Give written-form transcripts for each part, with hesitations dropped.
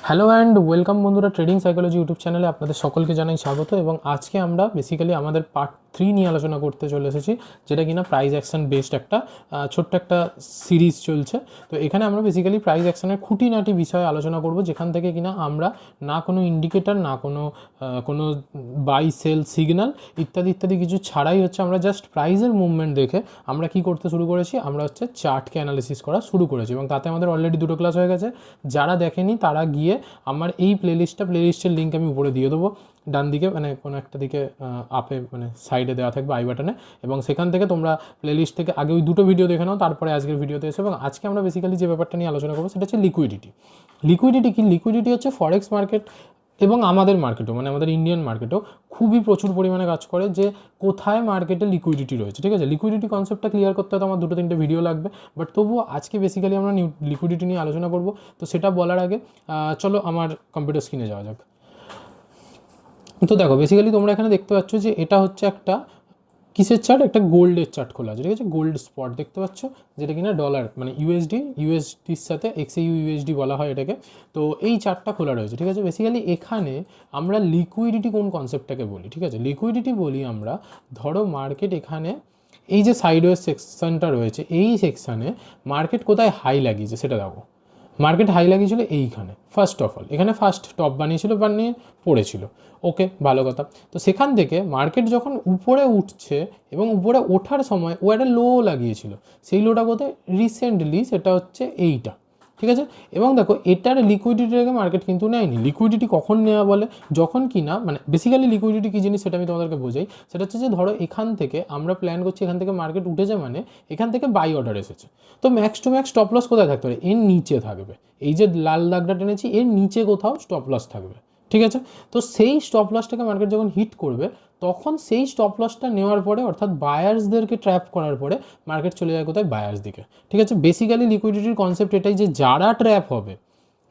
Hello and welcome বন্ধুরা, trading psychology YouTube চ্যানেলে আপনাদের সকলকে জানাই স্বাগত। এবং আজকে আমরা বেসিক্যালি আমাদের পার্ট 3 নিয়ে আলোচনা করতে চলে এসেছি, যেটা কিনা প্রাইস অ্যাকশন বেসড একটা ছোট্ট একটা সিরিজ চলছে। তো এখানে আমরা বেসিক্যালি প্রাইস অ্যাকশনের খুঁটিনাটি বিষয়ে আলোচনা করব, যেখান থেকে কিনা আমরা না কোনো ইন্ডিকেটার, না কোনো বাই সেল সিগন্যাল ইত্যাদি ইত্যাদি কিছু ছাড়াই হচ্ছে আমরা জাস্ট প্রাইসের মুভমেন্ট দেখে আমরা কি করতে শুরু করেছি, আমরা হচ্ছে চার্টকে অ্যানালিসিস করা শুরু করেছি। এবং তাতে আমাদের অলরেডি 2টো ক্লাস হয়ে গেছে। যারা দেখেনি তারা গিয়ে আমার এই প্লেলিস্টের লিঙ্ক আমি উপরে দিয়ে দেবো, ডান দিকে মানে কোনো একটা দিকে আপে মানে সাইডে দেওয়া থাকবে আই বাটনে। এবং সেখান থেকে তোমরা প্লেলিস্ট থেকে আগে ওই 2টো ভিডিও দেখে নাও, তারপরে আজকের ভিডিওতে এসে। এবং আজকে আমরা বেসিক্যালি যে ব্যাপারটা নিয়ে আলোচনা করবো সেটা হচ্ছে লিকুইডিটি। লিকুইডিটি কি? লিকুইডিটি হচ্ছে ফরেক্স মার্কেট এবং আমাদের মার্কেটও, মানে আমাদের ইন্ডিয়ান মার্কেটও খুবই প্রচুর পরিমাণে কাজ করে যে কোথায় মার্কেটে লিকুইডিটি রয়েছে। ঠিক আছে, লিকুইডিটি কনসেপ্টটা ক্লিয়ার করতে হয়তো আমার 2-3টে ভিডিও লাগবে, বাট তবুও আজকে বেসিক্যালি আমরা লিকুইডিটি নিয়ে আলোচনা করব। তো সেটা বলার আগে চলো আমার কম্পিউটার স্ক্রিনে যাওয়া যাক। তো দেখো, বেসিক্যালি তোমরা এখানে দেখতে পাচ্ছ যে এটা হচ্ছে একটা কিসের চার্ট? একটা গোল্ডের চার্ট খোলা আছে। ঠিক আছে, গোল্ড স্পট দেখতে পাচ্ছ, যেটা কিনা ডলার মানে ইউএসডির সাথে XAU/USD বলা হয় এটাকে। তো এই চার্টটা খোলা রয়েছে। ঠিক আছে, বেসিক্যালি এখানে আমরা লিকুইডিটি কোন কনসেপ্টটাকে বলি? ঠিক আছে, লিকুইডিটি বলি আমরা, ধরো মার্কেট এখানে এই যে সাইডওয়েজ সেকশনটা রয়েছে, এই সেকশানে মার্কেট কোথায় হাই লাগিয়েছে সেটা দেখো। মার্কেট হাই লাগিয়েছিল এইখানে, ফার্স্ট অফ অল এখানে ফার্স্ট টপ বানিয়ে পড়েছিল। ওকে, ভালো কথা। তো সেখান থেকে মার্কেট যখন উপরে উঠছে এবং উপরে ওঠার সময় ও একটা লো লাগিয়েছিল, সেই লোটা কোথায়? রিসেন্টলি সেটা হচ্ছে এইটা। ঠিক আছে, এবং দেখো এটার লিকুইডিটিটাকে মার্কেট কিন্তু নেয়নি। লিকুইডিটি কখন নেওয়া বলে? যখন কিনা মানে বেসিক্যালি লিকুইডিটি কী জিনিস সেটা আমি তোমাদেরকে বোঝাই। সেটা হচ্ছে যে ধরো এখান থেকে আমরা প্ল্যান করছি, এখান থেকে মার্কেট উঠেছে মানে এখান থেকে বাই অর্ডার এসেছে। তো max to max stop loss কোথায় থাকতে পারে? এর নিচে থাকবে। এই যে লাল দাগটা টেনেছি, এর নিচে কোথাও স্টপ লস থাকবে। ঠিক আছে, তো সেই স্টপ লসটাকে মার্কেট যখন হিট করবে, তখন সেই স্টপ লসটা নেওয়ার পরে, অর্থাৎ বায়ার্সদেরকে ট্র্যাপ করার পরে মার্কেট চলে যায় কোথায়? বায়ার্স দিকে। ঠিক আছে, বেসিক্যালি লিকুইডিটির কনসেপ্ট এটাই যে যারা ট্র্যাপ হবে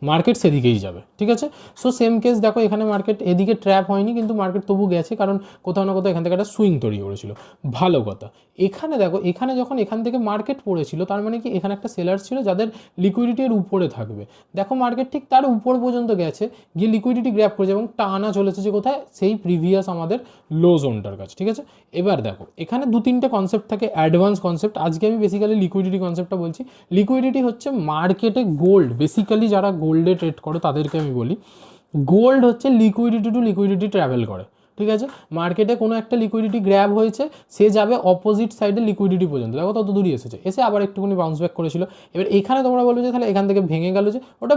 মার্কেট সেদিকেই যাবে। ঠিক আছে, সো সেম কেস দেখো, এখানে মার্কেট এদিকে ট্র্যাপ হয়নি, কিন্তু মার্কেট তবু গেছে, কারণ কোথাও না কোথাও এখান থেকে একটা সুইং তৈরি করেছিল। ভালো কথা। এখানে দেখো, এখানে যখন এখান থেকে মার্কেট পড়েছিল, তার মানে কি এখানে একটা সেলার্স ছিল যাদের লিকুইডিটির উপরে থাকবে। দেখো মার্কেট ঠিক তার উপর পর্যন্ত গেছে, গিয়ে লিকুইডিটি গ্র্যাব করেছে এবং টানা চলেছে যে কোথায়? সেই প্রিভিয়াস আমাদের লো জোনটার কাছে। ঠিক আছে, এবার দেখো এখানে 2-3টে কনসেপ্ট থাকে, অ্যাডভান্স কনসেপ্ট। আজকে আমি বেসিক্যালি লিকুইডিটি কনসেপ্টটা বলছি। লিকুইডিটি হচ্ছে মার্কেটে গোল্ড, বেসিক্যালি যারা গোল্ডে ট্রেড করো তাদেরকে আমি বলি, গোল্ড হচ্ছে লিকুইডিটি টু লিকুইডিটি ট্রাভেল করে। ঠিক আছে, মার্কেটে কোনো একটা লিকুইডিটি গ্র্যাব হয়েছে, সে যাবে অপোজিট সাইডে লিকুইডিটি পর্যন্ত। দেখো তত দূরই এসেছে, এসে আবার একটুখানি বাউন্স ব্যাক করেছিল। এবার এখানে তোমরা বলবে যে তাহলে এখান থেকে ভেঙে গেল, যে ওটা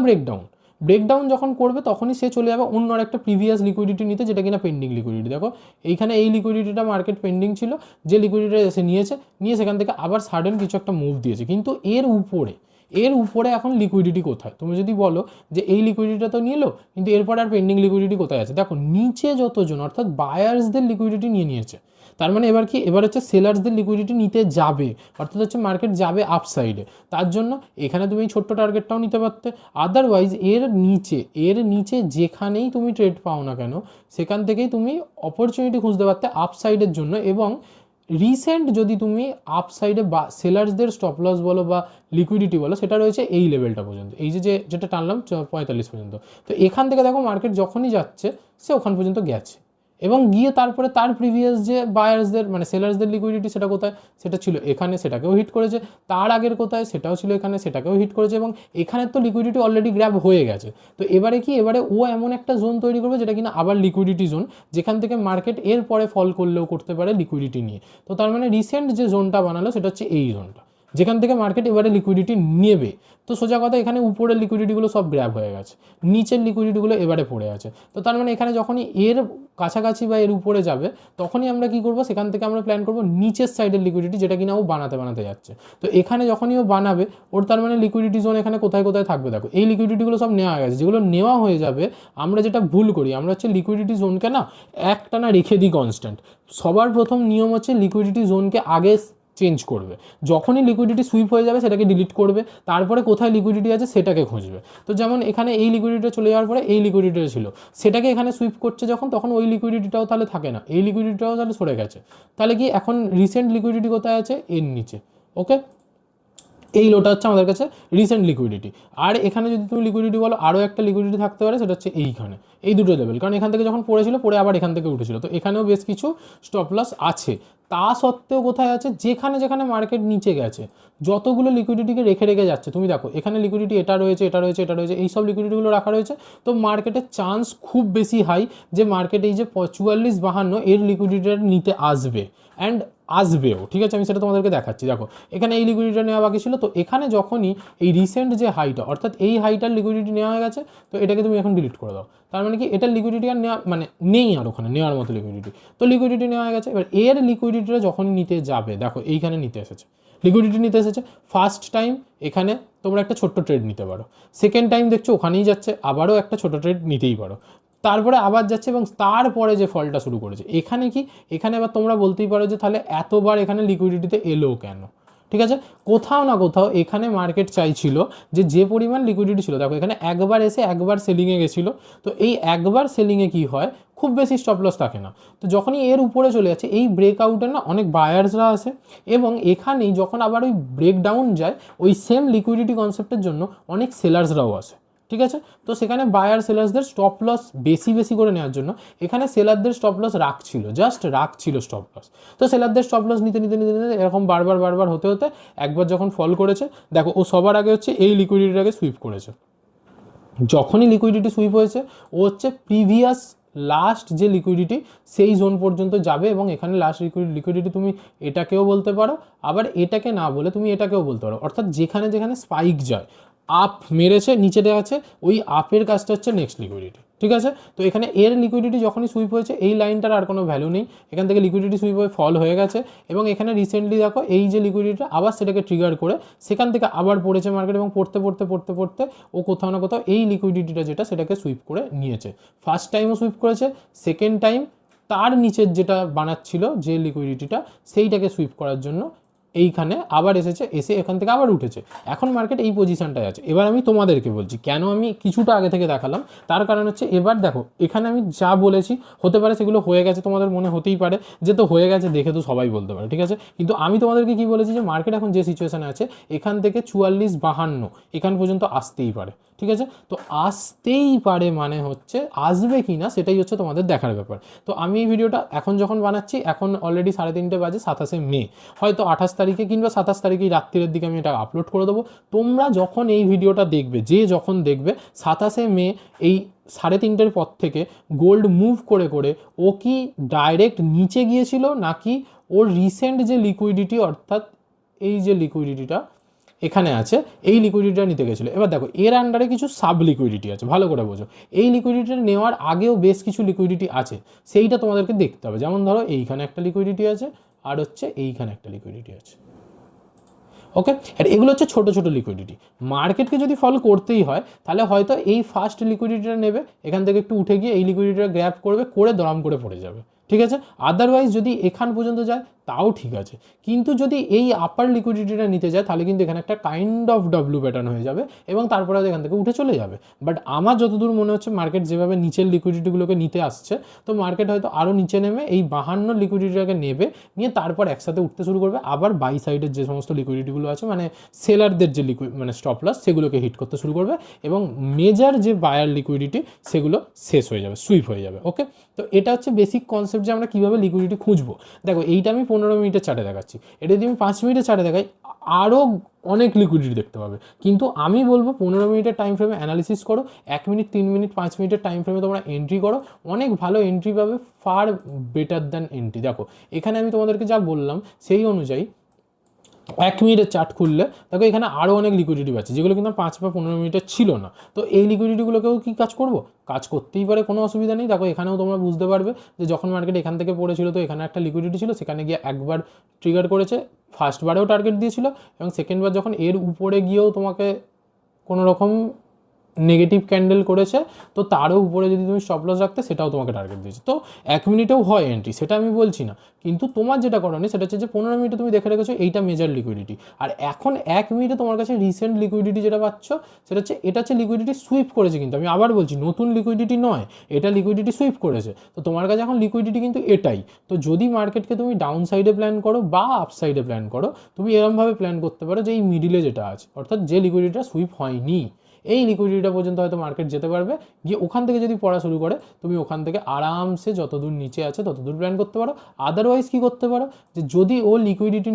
ব্রেকডাউন যখন করবে তখনই সে চলে যাবে অন্য একটা প্রিভিয়াস লিকুইডিটি নিতে, যেটা কিনা পেন্ডিং লিকুইডিটি। দেখো এইখানে এই লিকুইডিটিটা মার্কেট পেন্ডিং ছিল, যে লিকুইডিটিটা এসে নিয়ে সেখান থেকে আবার সাডেন কিছু একটা মুভ দিয়েছে। কিন্তু এর উপরে এখন লিকুইডিটি কোথায়? তুমি যদি বলো যে এই লিকুইডিটিটা তো নিলো, কিন্তু এরপর আর পেন্ডিং লিকুইডিটি কোথায় আছে? দেখো নিচে যতজন, অর্থাৎ বায়ার্সদের লিকুইডিটি নিয়েছে। তার মানে এবার হচ্ছে সেলার্সদের লিকুইডিটি নিতে যাবে, অর্থাৎ হচ্ছে মার্কেট যাবে আপসাইডে। তার জন্য এখানে তুমি ছোট্ট টার্গেটটাও নিতে পারতে। আদারওয়াইজ এর নিচে যেখানেই তুমি ট্রেড পাও না কেন, সেখান থেকেই তুমি অপরচুনিটি খুঁজতে পারতে আপসাইডের জন্য। এবং রিসেন্ট যদি তুমি আপসাইডে বা সেলার্সদের স্টপ লস বলো বা লিকুইডিটি বলো, সেটা রয়েছে এই লেভেলটা পর্যন্ত, এই যেটা টানলাম 45 পর্যন্ত। তো এখান থেকে দেখো মার্কেট যখনই যাচ্ছে সে ওখান পর্যন্ত গেছে, এবং গিয়ে তারপরে তার প্রিভিয়াস যে বায়ার্সদের মানে সেলার্সদের লিকুইডিটি সেটা কোথায়? সেটা ছিল এখানে, সেটাকেও হিট করেছে। তার আগের কোথায়? সেটাও ছিল এখানে, সেটাকেও হিট করেছে। এবং এখানে তো লিকুইডিটি অলরেডি গ্র্যাব হয়ে গেছে। তো এবারে ও এমন একটা জোন তৈরি করবে যেটা কিনা আবার লিকুইডিটি জোন, যেখান থেকে মার্কেট এর পরে ফল করলেও করতে পারে লিকুইডিটি নিয়ে। তো তার মানে রিসেন্ট যে জোনটা বানালো সেটা হচ্ছে এই জোনটা, যেখান থেকে মার্কেট এবারে লিকুইডিটি নেবে। তো সোজা কথা, এখানে উপরের লিকুইডিটিগুলো সব গ্র্যাব হয়ে গেছে, নিচের লিকুইডিটিগুলো এবারে পড়ে আছে। তো তার মানে এখানে যখনই এর কাছাকাছি বা এর উপরে যাবে, তখনই আমরা কি করব? সেখান থেকে আমরা প্ল্যান করব নিচের সাইডের লিকুইডিটি, যেটা কিনা ও বানাতে যাচ্ছে। তো এখানে যখনই ও বানাবে, ওর তার মানে লিকুইডিটি জোন এখানে কোথায় থাকবে। দেখো এই লিকুইডিটিগুলো সব নেওয়া হয়ে গেছে। যেগুলো নেওয়া হয়ে যাবে, আমরা যেটা ভুল করি, আমরা হচ্ছে লিকুইডিটি জোনকে না একটানা রেখে দিই কনস্ট্যান্ট। সবার প্রথম নিয়ম হচ্ছে লিকুইডিটি জোনকে আগে চেঞ্জ করবে। যখনই লিকুইডিটি সুইপ হয়ে যাবে সেটাকে ডিলিট করবে, তারপরে কোথায় লিকুইডিটি আছে সেটাকে খুঁজবে। তো যেমন এখানে এই লিকুইডিটিটা চলে যাওয়ার পরে এই লিকুইডিটিটা ছিল, সেটাকে এখানে সুইপ করছে যখন, তখন ওই লিকুইডিটিটাও তাহলে থাকে না, এই লিকুইডিটিটাও তাহলে সরে গেছে। তাহলে কি এখন রিসেন্ট লিকুইডিটি কোথায় আছে? এর নিচে। ওকে, এই লোটা হচ্ছে আমাদের কাছে রিসেন্ট লিকুইডিটি। আর এখানে যদি তুমি লিকুইডিটি বলো, আরও একটা লিকুইডিটি থাকতে পারে, সেটা হচ্ছে এইখানে, এই দুটো লেভেল। কারণ এখান থেকে যখন পড়েছিল, পড়ে আবার এখান থেকে উঠেছিল, তো এখানেও বেশ কিছু স্টপ লস আছে। তা সত্ত্বেও কোথায় আছে, যেখানে যেখানে মার্কেট নিচে গেছে, যতগুলো লিকুইডিটিকে রেখে রেখে যাচ্ছে, তুমি দেখো এখানে লিকুইডিটি এটা রয়েছে, এটা রয়েছে, এটা রয়েছে, এই সব লিকুইডিটিগুলো রাখা রয়েছে। তো মার্কেটের চান্স খুব বেশি হাই যে মার্কেট এই যে 44-52 এর লিকুইডিটিটা নিতে আসবে, অ্যান্ড আসবেও। ঠিক আছে, আমি সেটা তোমাদেরকে দেখাচ্ছি। দেখো এখানে এই লিকুইডিটিটা নেওয়া বাকি ছিল, তো এখানে যখনই এই রিসেন্ট যে হাইটা, অর্থাৎ এই হাইটার লিকুইডিটি নেওয়া হয়ে গেছে, তো এটাকে তুমি এখন ডিলিট করে দাও। তার মানে কি, এটার লিকুইডিটি আর নেওয়া মানে নেই, আর ওখানে নেওয়ার মতো লিকুইডিটি, তো লিকুইডিটি নেওয়া হয়ে গেছে। এবার এর লিকুইডিটিটা যখনই নিতে যাবে, দেখো এইখানে নিতে এসেছে, লিকুইডিটি নিতে এসেছে। ফার্স্ট টাইম এখানে তোমরা একটা ছোট্ট ট্রেড নিতে পারো, সেকেন্ড টাইম দেখছো ওখানেই যাচ্ছে, আবারও একটা ছোটো ট্রেড নিতেই পারো, তারপরে আবার যাচ্ছে, এবং তারপরে যে ফলটা শুরু করেছে এখানে কি, এখানে এবার তোমরা বলতেই পারো যে তাহলে এতবার এখানে লিকুইডিটিতে এলো কেন? ঠিক আছে, কোথাও না কোথাও এখানে মার্কেট চাইছিল যে পরিমাণ লিকুইডিটি ছিল, দেখো এখানে একবার এসে একবার সেলিংয়ে গেছিলো, তো এই একবার সেলিংয়ে কি হয়, খুব বেশি স্টপ লস থাকে না। তো যখনই এর উপরে চলে যাচ্ছে, এই ব্রেকআউটে না অনেক বায়ার্সরা আসে, এবং এখানেই যখন আবার ওই ব্রেকডাউন যায়, ওই সেম লিকুইডিটি কনসেপ্টের জন্য অনেক সেলার্সরাও আসে। ঠিক আছে, তো সেখানে বায়ার সেলার্সদের স্টপ লস বেশি বেশি করে নেওয়ার জন্য এখানে সেলারদের স্টপ লস রাখছিল, জাস্ট রাখছিল স্টপ লস। তো সেলারদের স্টপ লস নিতে নিতে নিতে নিতে এরকম বারবার বারবার হতে হতে একবার যখন ফল করেছে, দেখো ও সবার আগে হচ্ছে এই লিকুইডিটিটাকে সুইপ করেছে। যখনই লিকুইডিটি সুইপ হয়েছে, ও হচ্ছে প্রিভিয়াস লাস্ট যে লিকুইডিটি সেই জোন পর্যন্ত যাবে, এবং এখানে লাস্ট লিকুইডিটি তুমি এটাকেও বলতে পারো, আবার এটাকে না বলে তুমি এটাকেও বলতে পারো, অর্থাৎ যেখানে যেখানে স্পাইক যায়, আপ মেরেছে নিচেতে আছে, ওই আপের কাজটা হচ্ছে নেক্সট লিকুইডিটি। ঠিক আছে, তো এখানে এর লিকুইডিটি যখনই সুইপ হয়েছে, এই লাইনটার আর কোনো ভ্যালু নেই, এখান থেকে লিকুইডিটি সুইপ হয়ে ফল হয়ে গেছে, এবং এখানে রিসেন্টলি দেখো এই যে লিকুইডিটিটা আবার সেটাকে ট্রিগার করে সেখান থেকে আবার পড়েছে মার্কেট, এবং পড়তে পড়তে পড়তে পড়তে ও কোথাও না কোথাও এই লিকুইডিটিটা যেটা সেটাকে সুইপ করে নিয়েছে। ফার্স্ট টাইমও সুইপ করেছে, সেকেন্ড টাইম তার নিচের যেটা বানাচ্ছিল যে লিকুইডিটিটা, সেইটাকে সুইপ করার জন্য এইখানে আবার এসেছে, এসে এখান থেকে আবার উঠেছে। এখন মার্কেট এই পজিশনটায় আছে। এবার আমি তোমাদেরকে বলছি কেন আমি কিছুটা আগে থেকে দেখালাম, তার কারণ হচ্ছে এবার দেখো এখানে আমি যা বলেছি, হতে পারে সেগুলো হয়ে গেছে, তোমাদের মনে হতেই পারে যে তো হয়ে গেছে, দেখে তো সবাই বলতে পারে। ঠিক আছে, কিন্তু আমি তোমাদেরকে কি বলেছি, যে মার্কেট এখন যে সিচুয়েশানে আছে, এখান থেকে 44-52 এখান পর্যন্ত আসতেই পারে। ঠিক আছে, তো আসতেই পারে মানে হচ্ছে আসবে কি না সেটাই হচ্ছে তোমাদের দেখার ব্যাপার। তো আমি এই ভিডিওটা এখন যখন বানাচ্ছি, এখন অলরেডি 3:30 বাজে, 27শে মে, হয়তো 28 তারিখে কিংবা 27 তারিখে রাত্রির দিকে আমি এটা আপলোড করে দেবো। তোমরা যখন এই ভিডিওটা দেখবে, যখন দেখবে 27শে মে এই 3:30 পর থেকে গোল্ড মুভ করে করে ও কি ডাইরেক্ট নিচে গিয়েছিল, নাকি ওর রিসেন্ট যে লিকুইডিটি, অর্থাৎ এই যে লিকুইডিটিটা এখানে আছে, এই লিকুইডিটিটা নিতে গেছিলো। এবার দেখো এর আন্ডারে কিছু সাব লিকুইডিটি আছে, ভালো করে বোঝো। এই লিকুইডিটিটা নেওয়ার আগেও বেশ কিছু লিকুইডিটি আছে, সেইটা তোমাদেরকে দেখতে হবে। যেমন ধরো এইখানে একটা লিকুইডিটি আছে, আর হচ্ছে এইখানে একটা লিকুইডিটি আছে। ওকে, আর এগুলো হচ্ছে ছোটো ছোটো লিকুইডিটি। মার্কেটকে যদি ফলো করতেই হয়, তাহলে হয়তো এই ফার্স্ট লিকুইডিটিটা নেবে, এখান থেকে একটু উঠে গিয়ে এই লিকুইডিটিটা গ্র্যাব করবে, করে দরাম করে পড়ে যাবে। ঠিক আছে, আদারওয়াইজ যদি এখান পর্যন্ত যায় তাও ঠিক আছে, কিন্তু যদি এই আপার লিকুইডিটিটা নিতে যায়, তাহলে কিন্তু এখানে একটা কাইন্ড অফ ডব্লিউ প্যাটার্ন হয়ে যাবে, এবং তারপরে এখান থেকে উঠে চলে যাবে। বাট আমার যতদূর মনে হচ্ছে মার্কেট যেভাবে নিচের লিকুইডিটিগুলোকে নিতে আসছে, তো মার্কেট হয়তো আরও নিচে নেমে এই 52 লিকুইডিটিটাকে নেবে, নিয়ে তারপর একসাথে উঠতে শুরু করবে, আবার বাই সাইডের যে সমস্ত লিকুইডিটিগুলো আছে, মানে সেলারদের যে মানে স্টপ লস, সেগুলোকে হিট করতে শুরু করবে, এবং মেজর যে বায়ার লিকুইডিটি সেগুলো শেষ হয়ে যাবে, সুইপ হয়ে যাবে। ওকে, তো এটা হচ্ছে বেসিক কনসেপ্ট যে আমরা কীভাবে লিকুইডিটি খুঁজবো। দেখো এইটা আমি 15 মিনিটের চার্টে দেখাচ্ছি, এটা যদি আমি 5 মিনিটের চার্টে দেখাই, আরও অনেক লিকুইডিটি দেখতে পাবে। কিন্তু আমি বলবো 15 মিনিটের টাইম ফ্রেমে অ্যানালিসিস করো, 1 মিনিট, 3 মিনিট, 5 মিনিটের টাইম ফ্রেমে তোমরা এন্ট্রি করো, অনেক ভালো এন্ট্রি পাবে, ফার বেটার দ্যান এন্ট্রি। দেখো এখানে আমি তোমাদেরকে যা বললাম সেই অনুযায়ী 1 মিনিটের চার্ট খুললে দেখো এখানে আরও অনেক লিকুইডিটি পাচ্ছে, যেগুলো কিন্তু 5 বা 15 মিনিটের ছিল না। তো এই লিকুইডিটিগুলোকেও কি কাজ করবো, কাজ করতেই পারে, কোনো অসুবিধা নেই। দেখো এখানেও তোমরা বুঝতে পারবে যে যখন মার্কেট এখান থেকে পড়েছিল, তো এখানে একটা লিকুইডিটি ছিল, সেখানে গিয়ে একবার ট্রিগার করেছে, ফার্স্টবারেও টার্গেট দিয়েছিল, এবং সেকেন্ডবার যখন এর উপরে গিয়েও তোমাকে কোনো রকম নেগেটিভ ক্যান্ডেল করেছে, তো তারও উপরে যদি তুমি স্টপ লস রাখতে সেটাও তোমাকে টার্গেট দিয়েছে। তো 1 মিনিটেও হয় এন্ট্রি, সেটা আমি বলছি না, কিন্তু তোমার যেটা করণীয় সেটা হচ্ছে যে 15 মিনিটে তুমি দেখে রেখেছো এইটা মেজর লিকুইডিটি, আর এখন 1 মিনিটে তোমার কাছে রিসেন্ট লিকুইডিটি যেটা পাচ্ছ সেটা হচ্ছে এটা হচ্ছে লিকুইডিটি সুইপ করেছে, কিন্তু আমি আবার বলছি নতুন লিকুইডিটি নয়, এটা লিকুইডিটি সুইপ করেছে। তো তোমার কাছে এখন লিকুইডিটি কিন্তু এটাই। তো যদি মার্কেটকে তুমি ডাউন সাইডে প্ল্যান করো বা আপ সাইডে প্ল্যান করো, তুমি এরমভাবে প্ল্যান করতে পারো যে এই মিডিলে যেটা আছে, অর্থাৎ যে লিকুইডিটিটা সুইপ হয়নি, এই লিকুইডিটিটা পর্যন্ত হয়তো মার্কেট যেতে পারবে, গিয়ে ওখান থেকে যদি পড়া শুরু করে তুমি ওখান থেকে আরামসে যতদূর নিচে আছে ততদূর প্ল্যান করতে পারো। আদারওয়াইজ কী করতে পারো, যে যদি ও লিকুইডিটি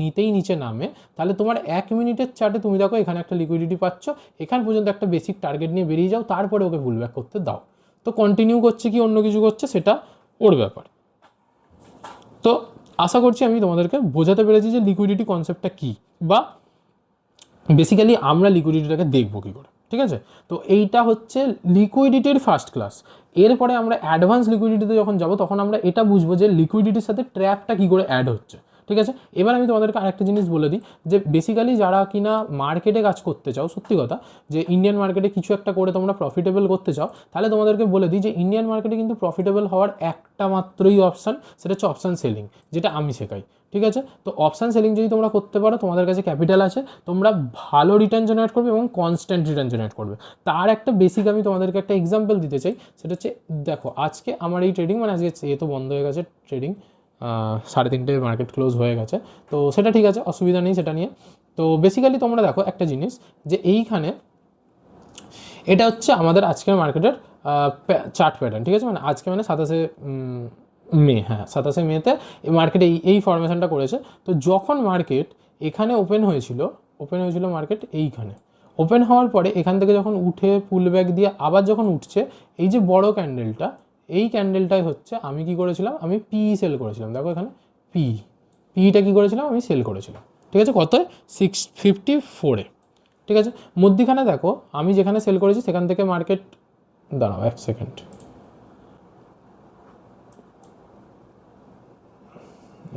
নিতেই নিচে নামে, তাহলে তোমার 1 মিনিটের চার্টে তুমি দেখো এখানে একটা লিকুইডিটি পাচ্ছ, এখান পর্যন্ত একটা বেসিক টার্গেট নিয়ে বেরিয়ে যাও, তারপরে ওকে পুল ব্যাক করতে দাও। তো কন্টিনিউ করছে কি অন্য কিছু করছে সেটা ওর ব্যাপার। তো আশা করছি আমি তোমাদেরকে বোঝাতে পেরেছি যে লিকুইডিটি কনসেপ্টটা কী, বা বেসিক্যালি আমরা লিকুইডিটিটাকে দেখবো কী করে, ঠিক আছে। তো এইটা হচ্ছে লিকুইডিটির ফার্স্ট ক্লাস। এরপরে আমরা অ্যাডভান্স লিকুইডিটিতে যখন যাবো তখন আমরা এটা বুঝবো যে লিকুইডিটির সাথে ট্র্যাপটা কী করে অ্যাড হচ্ছে, ঠিক আছে। এবার আমি তোমাদেরকে আরেকটা জিনিস বলে দিই, যে বেসিক্যালি যারা কিনা মার্কেটে কাজ করতে চাও, সত্যি কথা, যে ইন্ডিয়ান মার্কেটে কিছু একটা করে তোমরা প্রফিটেবল করতে চাও, তাহলে তোমাদেরকে বলে দিই যে ইন্ডিয়ান মার্কেটে কিন্তু প্রফিটেবল হওয়ার একটা মাত্রই অপশান, সেটা হচ্ছে অপশান সেলিং, যেটা আমি শেখাই, ঠিক আছে। তো অপশান সেলিং যদি তোমরা করতে পারো, তোমাদের কাছে ক্যাপিটাল আছে, তোমরা ভালো রিটার্ন জেনারেট করবে এবং কনস্ট্যান্ট রিটার্ন জেনারেট করবে। তার একটা বেসিক আমি তোমাদেরকে একটা এক্সাম্পল দিতে চাই, সেটা হচ্ছে দেখো আজকে আমার এই ট্রেডিং, মানে আজকে এ তো বন্ধ হয়ে গেছে ট্রেডিং, 3:30 মার্কেট ক্লোজ হয়ে গেছে, তো সেটা ঠিক আছে, অসুবিধা নেই সেটা নিয়ে। তো বেসিক্যালি তোমরা দেখো একটা জিনিস, যে এইখানে এটা হচ্ছে আমাদের আজকের মার্কেটের চার্ট প্যাটার্ন, ঠিক আছে। মানে আজকে মানে 27শে মে, হ্যাঁ 27শে মেতে মার্কেটে এই ফরমেশনটা করেছে। তো যখন মার্কেট এখানে ওপেন হয়েছিল মার্কেট এইখানে ওপেন হওয়ার পরে এখান থেকে যখন উঠে পুল ব্যাক দিয়ে আবার যখন উঠছে, এই যে বড় ক্যান্ডেলটা, এই ক্যান্ডেলটাই হচ্ছে আমি কি করেছিলাম, আমি সেল করেছিলাম। দেখো এখানে পিটা কি করেছিলাম, আমি সেল করেছিলাম, ঠিক আছে। কত? 654-এ, ঠিক আছে। মধ্যিখানে দেখো আমি যেখানে সেল করেছি সেখান থেকে মার্কেট, দাঁড়াও 1 সেকেন্ড,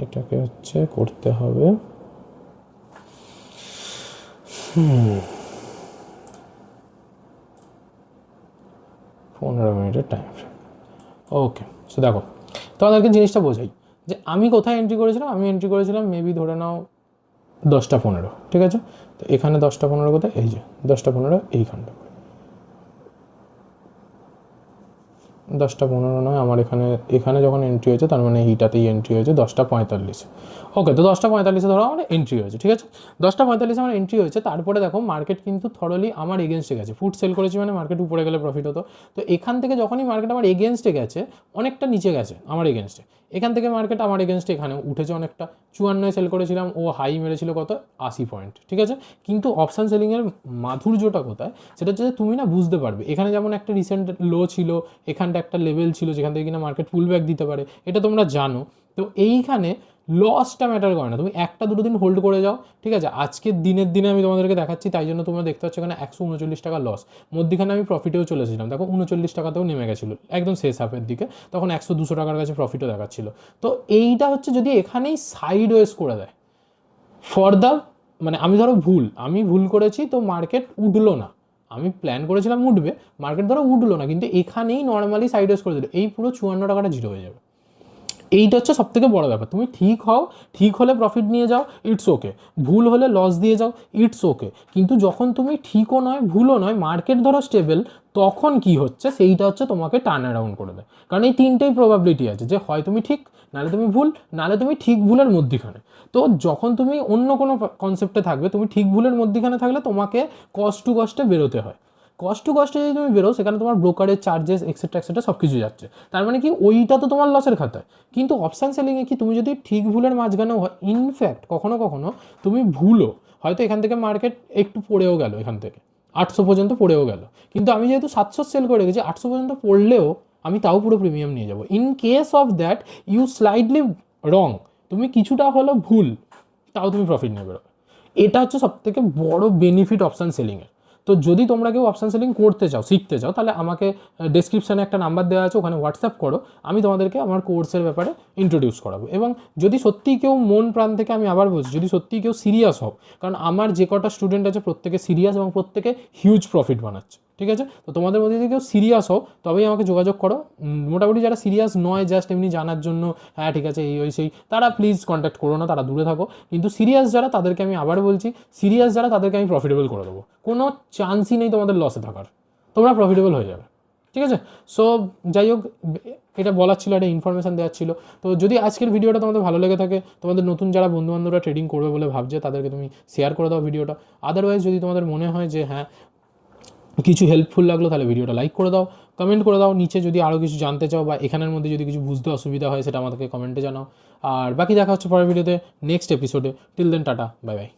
এটাকে হচ্ছে করতে হবে 15 মিনিটের টাইম ফ্রেম। ওকে, সো দেখো তোমাদেরকে জিনিসটা বোঝাই, যে আমি কোথায় এন্ট্রি করেছিলাম, আমি এন্ট্রি করেছিলাম মেবি ধরে নাও 10টা 15, ঠিক আছে। তো এখানে 10টা 15 কোথায়, এই যে 10টা 15 এইখানটা, 10টা 15 নয়, আমার এখানে যখন এন্ট্রি হয়েছে তার মানে এইটাতেই এন্ট্রি হয়েছে 10টা 45। ওকে, তো 10টা 45 ধরো আমার এন্ট্রি হয়েছে, ঠিক আছে। 10টা 45 আমার এন্ট্রি হয়েছে, তারপরে দেখো মার্কেট কিন্তু থরলি আমার এগেনস্টে গেছে, ফুট সেল করেছি মানে মার্কেট উপরে গেলে প্রফিট হতো। তো এখান থেকে যখনই মার্কেট আমার এগেনস্টে গেছে, অনেকটা নিচে গেছে আমার এগেনস্টে, এখান থেকে মার্কেট আমার এগেনস্টে এখানে উঠেছে অনেকটা, 54 সেল করেছিলাম, ও হাই মেরেছিল কত, 80 পয়েন্ট, ঠিক আছে। কিন্তু অপশান সেলিংয়ের মাধুর্যটা কোথায়, সেটা হচ্ছে তুমি না বুঝতে পারবে, এখানে যেমন একটা রিসেন্ট লো ছিল, এখানটা একটা লেভেল ছিল যেখান থেকে কিনা মার্কেট পুল ব্যাক দিতে পারে, এটা তোমরা জানো। তো এইখানে লসটা ম্যাটার করে না, তুমি 1-2 দিন হোল্ড করে যাও, ঠিক আছে। আজকের দিনে আমি তোমাদেরকে দেখাচ্ছি, তাই জন্য তোমরা দেখতে পাচ্ছ এখানে 139 টাকা লস, মধ্যখানে আমি প্রফিটেও চলে এসেছিলাম, দেখো 39 টাকাতেও নেমে গেছিলো একদম শেষ হাফের দিকে, তখন 100-200 টাকার কাছে প্রফিটও দেখাচ্ছিল। তো এইটা হচ্ছে যদি এখানেই সাইড ওয়েজ করে দেয় ফর দ্য, মানে আমি ভুল করেছি, তো মার্কেট উঠলো না, আমি প্ল্যান করেছিলাম উঠবে, মার্কেট ধরো উঠলো না, কিন্তু এখানেই নর্মালি সাইড ওয়েজ করে দিল, এই পুরো 54 টাকাটা জিরো হয়ে যাবে। এইটা হচ্ছে সব থেকে বড় ব্যাপার, তুমি ঠিক হও, ঠিক হলে প্রফিট নিয়ে যাও, ইটস ওকে, ভুল হলে লস দিয়ে যাও, ইটস ওকে। কিন্তু যখন তুমি ঠিকও নয় ভুলও নয়, মার্কেট ধরো স্টেবল, তখন কি হচ্ছে সেইটা হচ্ছে তোমাকে টার্ন অ্যারাউন্ড করে দেয়। কারণ এই 3টেই প্রবাবিলিটি আছে, যে হয় তুমি ঠিক, নাহলে তুমি ভুল, নাহলে তুমি ঠিক ভুলের মধ্যিখানে। তো যখন তুমি অন্য কোনো কনসেপ্টে থাকবে, তুমি ঠিক ভুলের মধ্যিখানে থাকলে তোমাকে কষ্ট টু কষ্টে বেরোতে হয়, কষ্ট যদি তুমি বেরো, সেখানে তোমার ব্রোকারের চার্জেস এক্সেট্রা সব কিছু যাচ্ছে, তার মানে কি ওইটা তো তোমার লসের খাতায়। কিন্তু অপশান সেলিংয়ে কি, তুমি যদি ঠিক ভুলের মাঝখানেও হয়, ইনফ্যাক্ট কখনো তুমি ভুলো, হয়তো এখান থেকে মার্কেট একটু পড়েও গেল, এখান থেকে 800 পর্যন্ত পড়েও গেল, কিন্তু আমি যেহেতু 700 সেল করে রেখেছি, 800 পর্যন্ত পড়লেও আমি তাও পুরো প্রিমিয়াম নিয়ে যাবো। In case of that you slightly wrong, তুমি কিছুটা হলো ভুল, তাও তুমি প্রফিট নিয়ে বেরোবে। এটা হচ্ছে সবথেকে বড় বেনিফিট অপশান সেলিংয়ের। তো যদি তোমরা কেউ অপশান সেলিং করতে চাও, শিখতে চাও, তাহলে আমাকে ডেসক্রিপশানে একটা নাম্বার দেওয়া আছে, ওখানে হোয়াটসঅ্যাপ করো, আমি তোমাদেরকে আমার কোর্সের ব্যাপারে ইন্ট্রোডিউস করাবো। এবং যদি সত্যিই কেউ মন প্রাণ থেকে, আমি আবার বলছি, যদি সত্যিই কেউ সিরিয়াস হও, কারণ আমার যে কটা স্টুডেন্ট আছে প্রত্যেকে সিরিয়াস এবং প্রত্যেকে হিউজ প্রফিট বানাচ্ছে, ঠিক আছে? তো তোমাদের মধ্যে যদি কেউ সিরিয়াস হও তবেই আমাকে যোগাযোগ করো। মোটামুটি যারা সিরিয়াস নয়, জাস্ট এমনি জানার জন্য, হ্যাঁ ঠিক আছে এই ওই সেই, তারা প্লিজ কন্ট্যাক্ট করো না, তারা দূরে থাকো। কিন্তু সিরিয়াস যারা, তাদেরকে আমি আবার বলছি, সিরিয়াস যারা তাদেরকে আমি প্রফিটেবল করে দেবো। কোনো চান্সই নেই তোমাদের লসে থাকার, তোমরা প্রফিটেবল হয়ে যাবে। ঠিক আছে? সো যাই হোক, এটা বলার ছিল, একটা ইনফরমেশান দেওয়ার ছিল। তো যদি আজকের ভিডিওটা তোমাদের ভালো লেগে থাকে, তোমাদের নতুন যারা বন্ধুবান্ধবরা ট্রেডিং করবে বলে ভাবছে, তাদেরকে তুমি শেয়ার করে দাও ভিডিওটা। আদারওয়াইজ যদি তোমাদের মনে হয় যে হ্যাঁ কিছু হেল্পফুল লাগলো, তাহলে ভিডিওটা লাইক করে দাও, কমেন্ট করে দাও নিচে যদি আরও কিছু জানতে চাও, বা এখানের মধ্যে যদি কিছু বুঝতে অসুবিধা হয় সেটা আমাদেরকে কমেন্টে জানাও। আর বাকি দেখা হচ্ছে পরের ভিডিওতে, নেক্সট এপিসোডে। টিল দেন টাটা, বাই বাই।